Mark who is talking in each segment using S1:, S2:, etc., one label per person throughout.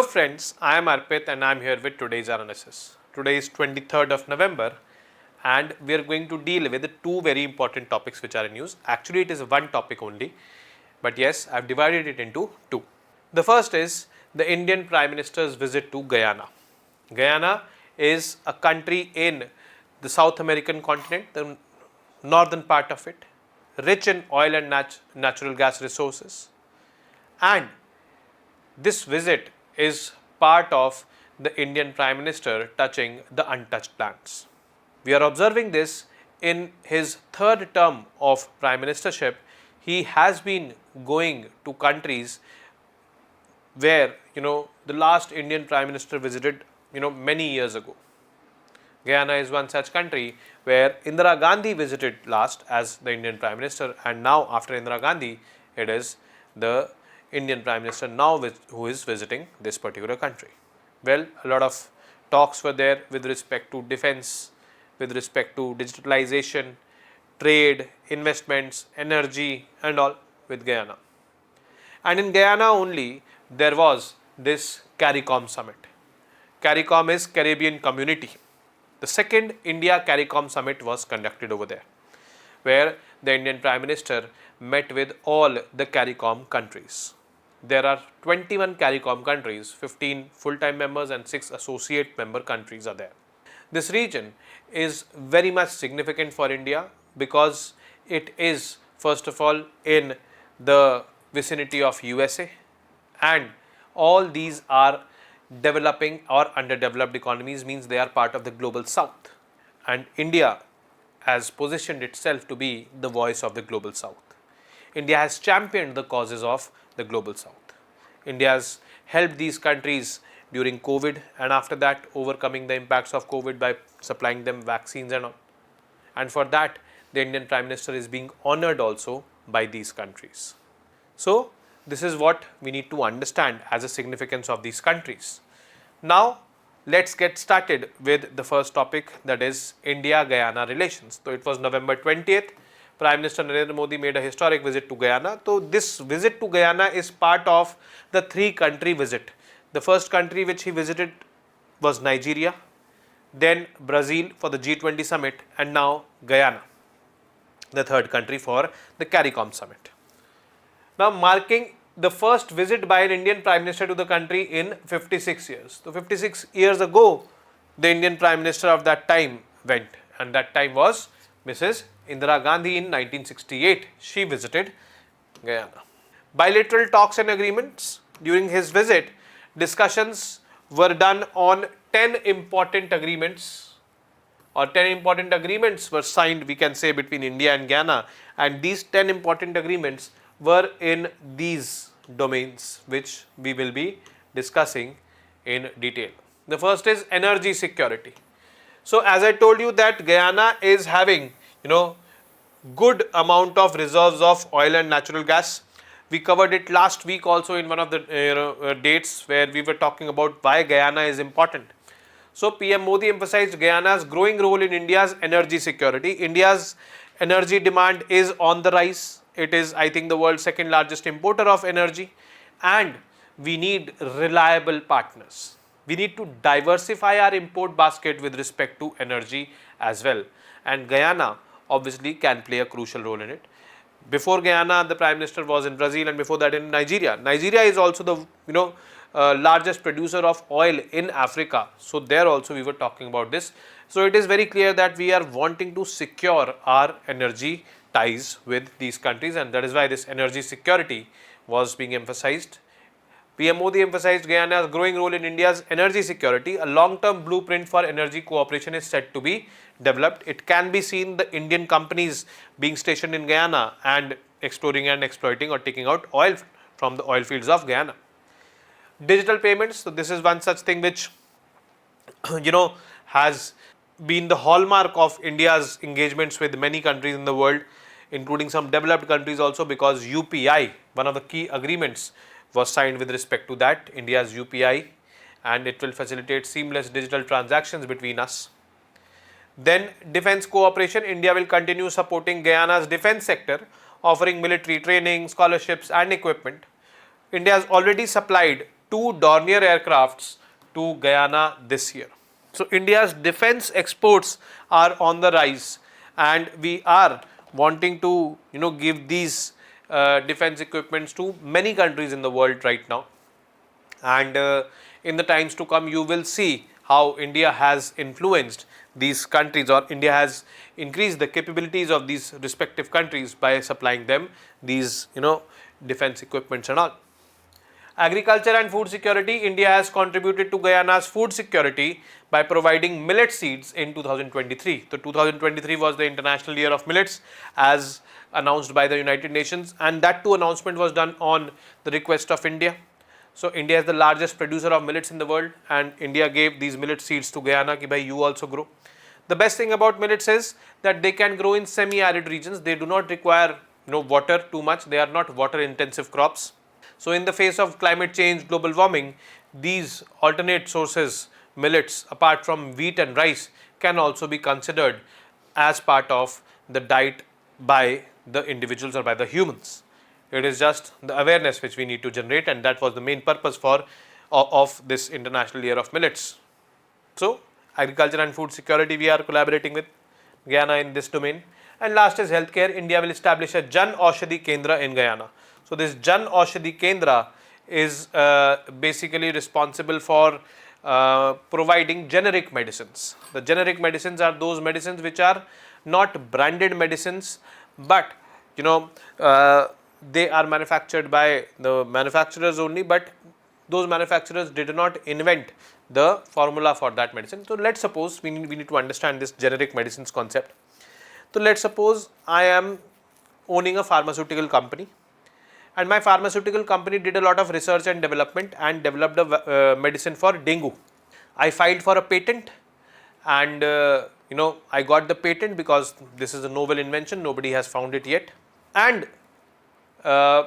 S1: friends, I am Arpit and I am here with today's analysis. Today is 23rd of November and we are going to deal with two very important topics which are in news. Actually, it is one topic only, but yes, I have divided it into two. The first is the Indian Prime Minister's visit to Guyana. Guyana is a country in the South American continent, the northern part of it, rich in oil and natural gas resources, and this visit is part of the Indian Prime Minister touching the untouched lands. We are observing this in his third term of Prime Ministership. He has been going to countries where the last Indian Prime Minister visited many years ago. Guyana is one such country where Indira Gandhi visited last as the Indian Prime Minister, and now after Indira Gandhi it is the Indian Prime Minister now who is visiting this particular country. Well, a lot of talks were there with respect to defense, with respect to digitalization, trade, investments, energy and all with Guyana. And in Guyana only there was this CARICOM summit. CARICOM is Caribbean Community. The second India CARICOM summit was conducted over there, where the Indian Prime Minister met with all the CARICOM countries. There are 21 CARICOM countries, 15 full-time members and 6 associate member countries are there. This region is very much significant for India because it is first of all in the vicinity of USA, and all these are developing or underdeveloped economies, means they are part of the global south, and India has positioned itself to be the voice of the global south. India has championed the causes of the global south. India has helped these countries during COVID and after that overcoming the impacts of COVID by supplying them vaccines and all. And for that the Indian Prime Minister is being honoured also by these countries. So this is what we need to understand as a significance of these countries. Now let's get started with the first topic, that is India-Guyana relations. So it was November 20th. Prime Minister Narendra Modi made a historic visit to Guyana. So this visit to Guyana is part of the 3-country visit. The first country which he visited was Nigeria, then Brazil for the G20 summit, and now Guyana, the third country for the CARICOM summit. Now marking the first visit by an Indian Prime Minister to the country in 56 years. So 56 years ago the Indian Prime Minister of that time went, and that time was Mrs. Indira Gandhi in 1968. She visited Guyana. Bilateral talks and agreements. During his visit, discussions were done on 10 important agreements, or 10 important agreements were signed, we can say, between India and Guyana, and these 10 important agreements were in these domains which we will be discussing in detail. The first is energy security. So as I told you that Guyana is having good amount of reserves of oil and natural gas. We covered it last week also in one of the dates where we were talking about why Guyana is important. So PM Modi emphasized Guyana's growing role in India's energy security. India's energy demand is on the rise. It is, I think, the world's second largest importer of energy, and we need reliable partners. We need to diversify our import basket with respect to energy as well, and Guyana obviously can play a crucial role in it. Before Guyana, the Prime Minister was in Brazil, and before that in Nigeria. Nigeria is also the largest producer of oil in Africa. So there also we were talking about this. So it is very clear that we are wanting to secure our energy ties with these countries, and that is why this energy security was being emphasized. PM Modi emphasized Guyana's growing role in India's energy security. A long-term blueprint for energy cooperation is set to be developed. It can be seen the Indian companies being stationed in Guyana and exploring and exploiting or taking out oil from the oil fields of Guyana. Digital payments. So this is one such thing which has been the hallmark of India's engagements with many countries in the world, including some developed countries also, because UPI, one of the key agreements, was signed with respect to that, India's UPI, and it will facilitate seamless digital transactions between us. Then defense cooperation. India will continue supporting Guyana's defense sector, offering military training, scholarships and equipment. India has already supplied 2 Dornier aircrafts to Guyana this year. So India's defense exports are on the rise, and we are wanting to give these defense equipments to many countries in the world right now. And in the times to come, you will see how India has influenced these countries, or India has increased the capabilities of these respective countries by supplying them these defense equipments and all. Agriculture and food security. India has contributed to Guyana's food security by providing millet seeds in 2023. So 2023 was the International Year of Millets as announced by the United Nations, and that too announcement was done on the request of India. So India is the largest producer of millets in the world, and India gave these millet seeds to Guyana ki bhai you also grow. The best thing about millets is that they can grow in semi-arid regions. They do not require water too much. They are not water intensive crops. So in the face of climate change, global warming, these alternate sources, millets, apart from wheat and rice, can also be considered as part of the diet by the individuals or by the humans. It is just the awareness which we need to generate, and that was the main purpose of this International Year of Millets. So agriculture and food security, we are collaborating with Guyana in this domain. And last is healthcare. India will establish a Jan Aushadhi Kendra in Guyana. So this Jan Aushadhi Kendra is basically responsible for providing generic medicines. The generic medicines are those medicines which are not branded medicines, but they are manufactured by the manufacturers only, but those manufacturers did not invent the formula for that medicine. So let's suppose we need to understand this generic medicines concept. So let's suppose I am owning a pharmaceutical company, and my pharmaceutical company did a lot of research and development and developed a medicine for dengue. I filed for a patent, and I got the patent because this is a novel invention, nobody has found it yet. And when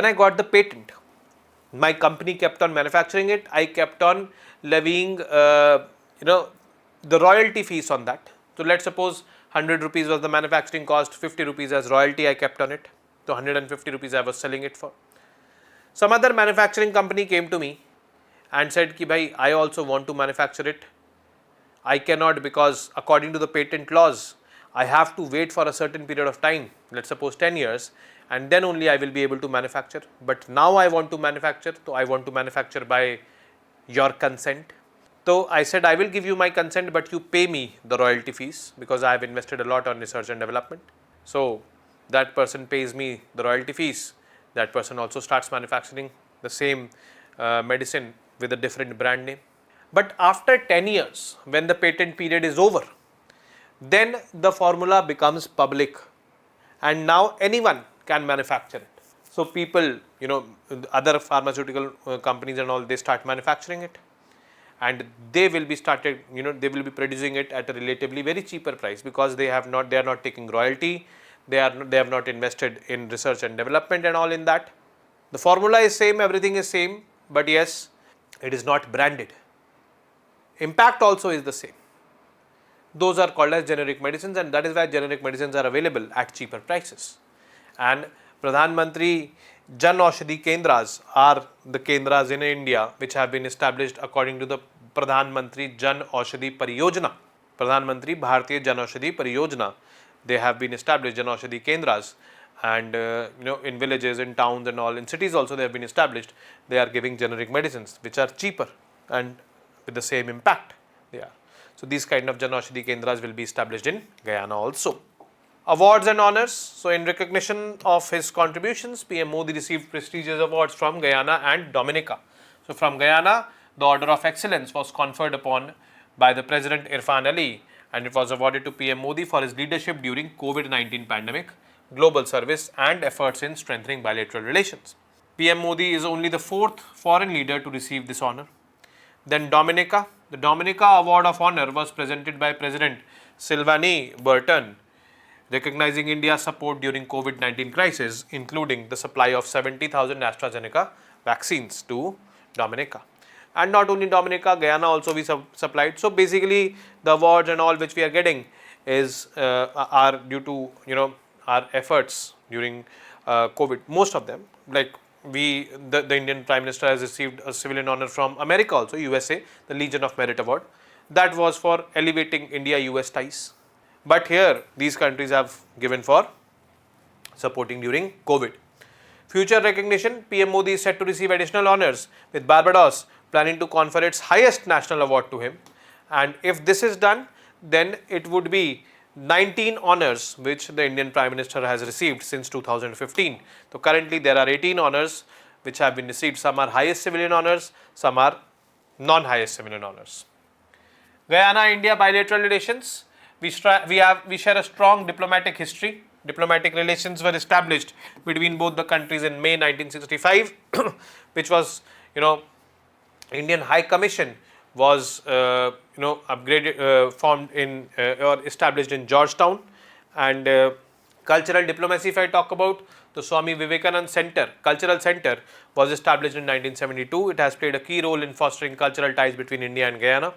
S1: I got the patent, my company kept on manufacturing it. I kept on levying the royalty fees on that. So let's suppose 100 rupees was the manufacturing cost, 50 rupees as royalty I kept on it. So 150 rupees I was selling it for. Some other manufacturing company came to me and said ki bhai, I also want to manufacture it. I cannot, because according to the patent laws, I have to wait for a certain period of time, let's suppose 10 years, and then only I will be able to manufacture. But now I want to manufacture, so I want to manufacture by your consent. So I said, I will give you my consent, but you pay me the royalty fees because I have invested a lot on research and development. So that person pays me the royalty fees. That person also starts manufacturing the same medicine with a different brand name. But after 10 years, when the patent period is over, then the formula becomes public, and now anyone can manufacture it. So people, other pharmaceutical companies and all, they start manufacturing it, and they will be producing it at a relatively very cheaper price because they are not taking royalty, they have not invested in research and development and all in that. The formula is same, everything is same, but yes, it is not branded. Impact also is the same. Those are called as generic medicines, and that is why generic medicines are available at cheaper prices. And Pradhan Mantri Jan Aushadhi Kendras are the Kendras in India which have been established according to the Pradhan Mantri Jan Aushadhi Pariyojana. Pradhan Mantri Bharatiya Jan Aushadhi Pariyojana. They have been established, Jan Aushadhi Kendras, and in villages, in towns and all, in cities also they have been established. They are giving generic medicines which are cheaper and with the same impact they are. So these kind of Jan Aushadhi Kendras will be established in Guyana also. Awards and honors. So in recognition of his contributions, PM Modi received prestigious awards from Guyana and Dominica. So from Guyana, the Order of Excellence was conferred upon by the President Irfan Ali, and it was awarded to PM Modi for his leadership during COVID-19 pandemic, global service and efforts in strengthening bilateral relations. PM Modi is only the 4th foreign leader to receive this honor. Then Dominica. The Dominica Award of Honor was presented by President Sylvanie Burton, recognizing India's support during COVID-19 crisis, including the supply of 70,000 AstraZeneca vaccines to Dominica. And not only Dominica, Guyana also we supplied. So basically, the awards and all which we are getting is are due to our efforts during COVID. Most of them, like the Indian Prime Minister has received a civilian honor from America also, USA, the Legion of Merit Award. That was for elevating India-US ties. But here, these countries have given for supporting during COVID. Future recognition, PM Modi is set to receive additional honors, with Barbados planning to confer its highest national award to him. And if this is done, then it would be 19 honors which the Indian Prime Minister has received since 2015. So currently there are 18 honors which have been received. Some are highest civilian honors, some are non-highest civilian honors. Guyana India bilateral relations. We share a strong diplomatic history. Diplomatic relations were established between both the countries in May 1965, which was, Indian High Commission was formed in or established in Georgetown. And cultural diplomacy, if I talk about, the Swami Vivekananda Center, Cultural Center, was established in 1972. It has played a key role in fostering cultural ties between India and Guyana.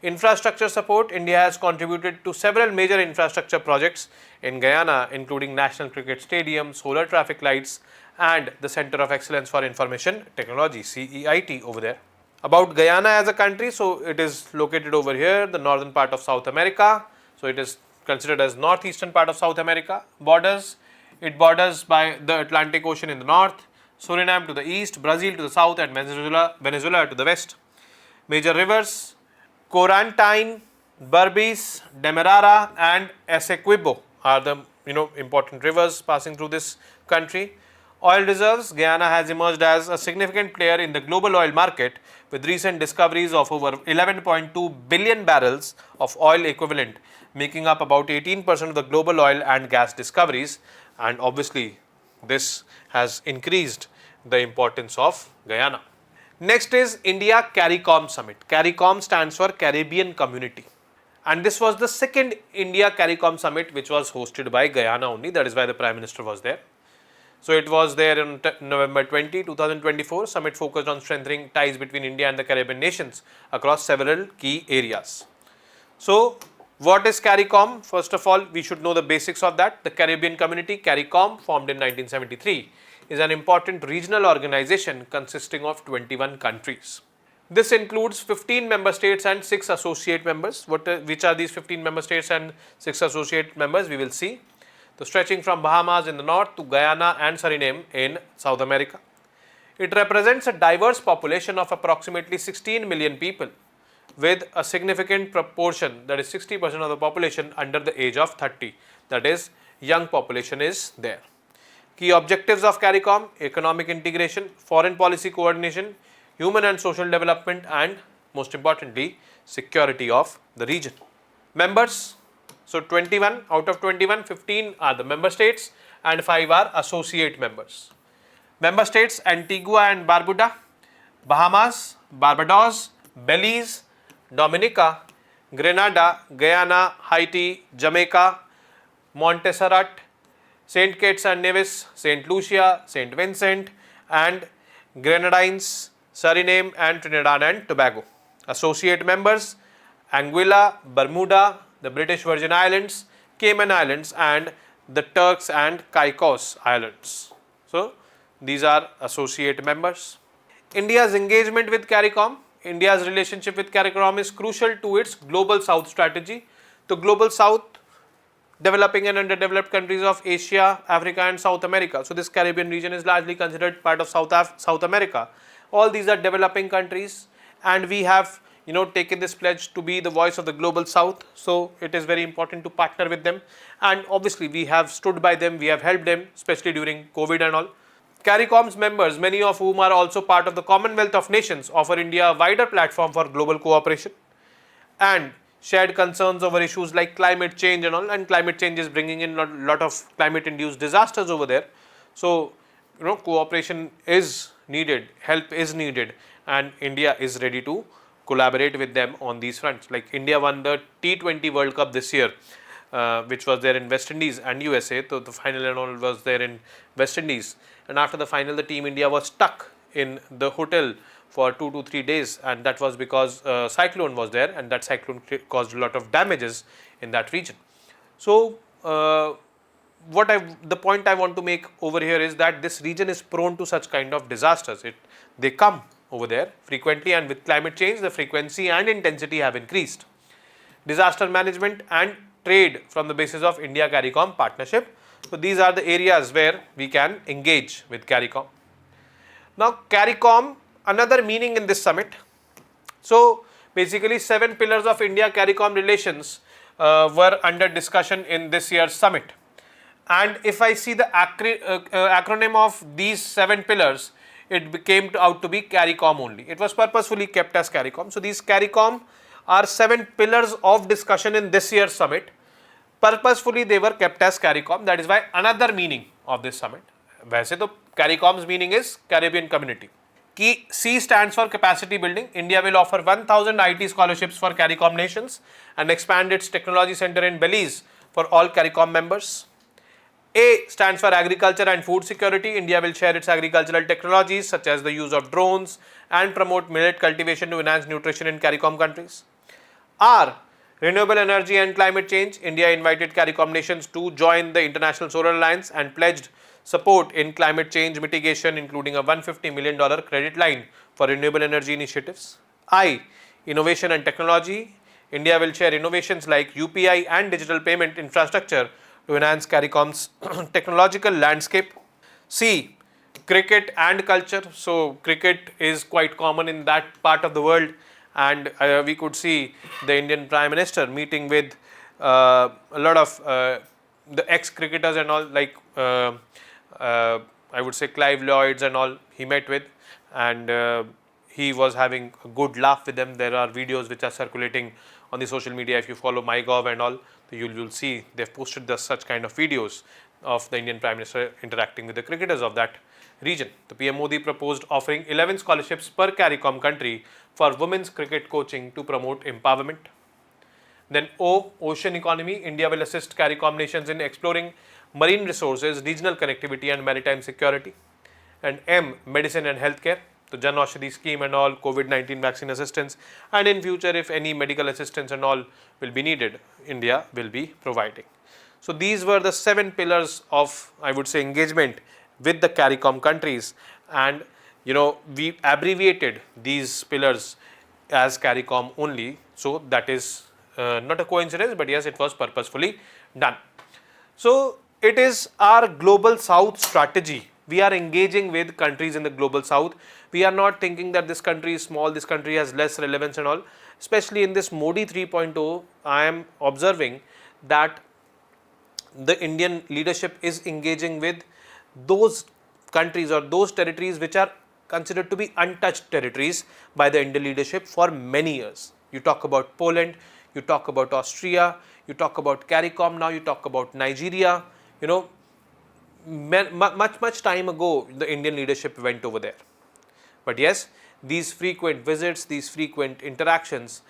S1: Infrastructure support, India has contributed to several major infrastructure projects in Guyana, including National Cricket Stadium, solar traffic lights, and the Center of Excellence for Information Technology, CEIT, over there. About Guyana as a country, so it is located over here, the northern part of South America. So it is considered as northeastern part of South America. Borders, it borders by the Atlantic Ocean in the north, Suriname to the east, Brazil to the south, and Venezuela to the west. Major rivers, Corantine, Berbice, Demerara, and Essequibo are the important rivers passing through this country. Oil reserves, Guyana has emerged as a significant player in the global oil market, with recent discoveries of over 11.2 billion barrels of oil equivalent, making up about 18% of the global oil and gas discoveries. And obviously this has increased the importance of Guyana. Next is India CARICOM Summit. CARICOM stands for Caribbean Community, and this was the second India CARICOM Summit which was hosted by Guyana only. That is why the Prime Minister was there. So it was there in November 2024. Summit focused on strengthening ties between India and the Caribbean nations across several key areas. So what is CARICOM? First of all, we should know the basics of that. The Caribbean Community, CARICOM, formed in 1973, is an important regional organization consisting of 21 countries. This includes 15 member states and 6 associate members. Which are these 15 member states and 6 associate members? We will see. So stretching from Bahamas in the north to Guyana and Suriname in South America. It represents a diverse population of approximately 16 million people, with a significant proportion, that is 60% of the population, under the age of 30. That is, young population is there. Key objectives of CARICOM: economic integration, foreign policy coordination, human and social development, and most importantly, security of the region. Members, so 21 out of 21, 15 are the member states and 5 are associate members. Member states: Antigua and Barbuda, Bahamas, Barbados, Belize, Dominica, Grenada, Guyana, Haiti, Jamaica, Montserrat, St. Kitts and Nevis, St. Lucia, St. Vincent and Grenadines, Suriname and Trinidad and Tobago. Associate members: Anguilla, Bermuda, the British Virgin Islands, Cayman Islands, and the Turks and Caicos Islands. So these are associate members. India's engagement with CARICOM. India's relationship with CARICOM is crucial to its Global South strategy. The Global South, developing and underdeveloped countries of Asia, Africa and South America. So this Caribbean region is largely considered part of South America. All these are developing countries, and we have taken this pledge to be the voice of the Global South. So it is very important to partner with them, and obviously we have stood by them, we have helped them, especially during COVID and all. CARICOM's members, many of whom are also part of the Commonwealth of Nations, offer India a wider platform for global cooperation and shared concerns over issues like climate change and all, and climate change is bringing in a lot of climate induced disasters over there. So cooperation is needed, help is needed, and India is ready to collaborate with them on these fronts. Like India won the T20 World Cup this year, which was there in West Indies and USA. So the final and all was there in West Indies, and after the final the team India was stuck in the hotel for 2 to 3 days, and that was because cyclone was there, and that cyclone caused a lot of damages in that region. So the point I want to make over here is that this region is prone to such kind of disasters. They come over there frequently, and with climate change, the frequency and intensity have increased. Disaster management and trade from the basis of India CARICOM partnership. So these are the areas where we can engage with CARICOM. Now CARICOM, another meaning in this summit. So basically 7 pillars of India CARICOM relations were under discussion in this year's summit. And if I see the acronym of these 7 pillars, it came out to be CARICOM only. It was purposefully kept as CARICOM. So these CARICOM are 7 pillars of discussion in this year's summit. Purposefully they were kept as CARICOM. That is why another meaning of this summit. वैसे तो CARICOM's meaning is Caribbean Community. Key C stands for capacity building. India will offer 1,000 IT scholarships for CARICOM nations and expand its technology center in Belize for all CARICOM members. A stands for agriculture and food security. India will share its agricultural technologies such as the use of drones and promote millet cultivation to enhance nutrition in CARICOM countries. R, renewable energy and climate change. India invited CARICOM nations to join the International Solar Alliance and pledged support in climate change mitigation, including a $150 million credit line for renewable energy initiatives. I, innovation and technology. India will share innovations like UPI and digital payment infrastructure to enhance CARICOM's technological landscape. C, cricket and culture. So cricket is quite common in that part of the world, and we could see the Indian Prime Minister meeting with a lot of the ex-cricketers and all, like I would say Clive Lloyds and all he met with, and he was having a good laugh with them. There are videos which are circulating on the social media. If you follow MyGov and all, you'll see they've posted such kind of videos of the Indian Prime Minister interacting with the cricketers of that region. The PM Modi proposed offering 11 scholarships per CARICOM country for women's cricket coaching to promote empowerment. Then O, ocean economy. India will assist CARICOM nations in exploring marine resources, regional connectivity and maritime security. And M, medicine and healthcare. The Jan Aushadhi scheme and all, COVID-19 vaccine assistance, and in future if any medical assistance and all will be needed, India will be providing. So these were the 7 pillars of, I would say, engagement with the CARICOM countries, and we abbreviated these pillars as CARICOM only. So that is not a coincidence, but yes, it was purposefully done. So it is our global south strategy. We are engaging with countries in the global south. We are not thinking that this country is small, this country has less relevance and all. Especially in this Modi 3.0, I am observing that the Indian leadership is engaging with those countries or those territories which are considered to be untouched territories by the Indian leadership for many years. You talk about Poland, you talk about Austria, you talk about CARICOM now, you talk about Nigeria, much time ago the Indian leadership went over there. But yes, these frequent visits, these frequent interactions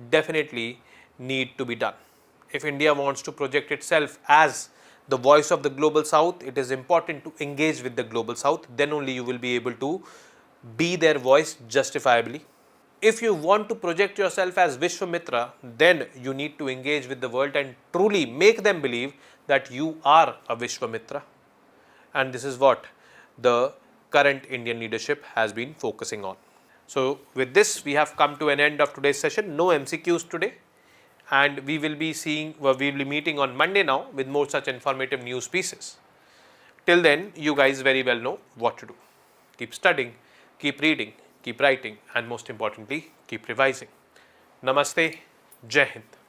S1: definitely need to be done. If India wants to project itself as the voice of the global south, it is important to engage with the global south. Then only you will be able to be their voice justifiably. If you want to project yourself as Vishwamitra, then you need to engage with the world and truly make them believe that you are a Vishwamitra. And this is what the current Indian leadership has been focusing on. So with this, we have come to an end of today's session. No MCQs today, and we will be meeting on Monday now with more such informative news pieces. Till then, you guys very well know what to do. Keep studying, keep reading, keep writing, and most importantly, keep revising. Namaste, Jai Hind.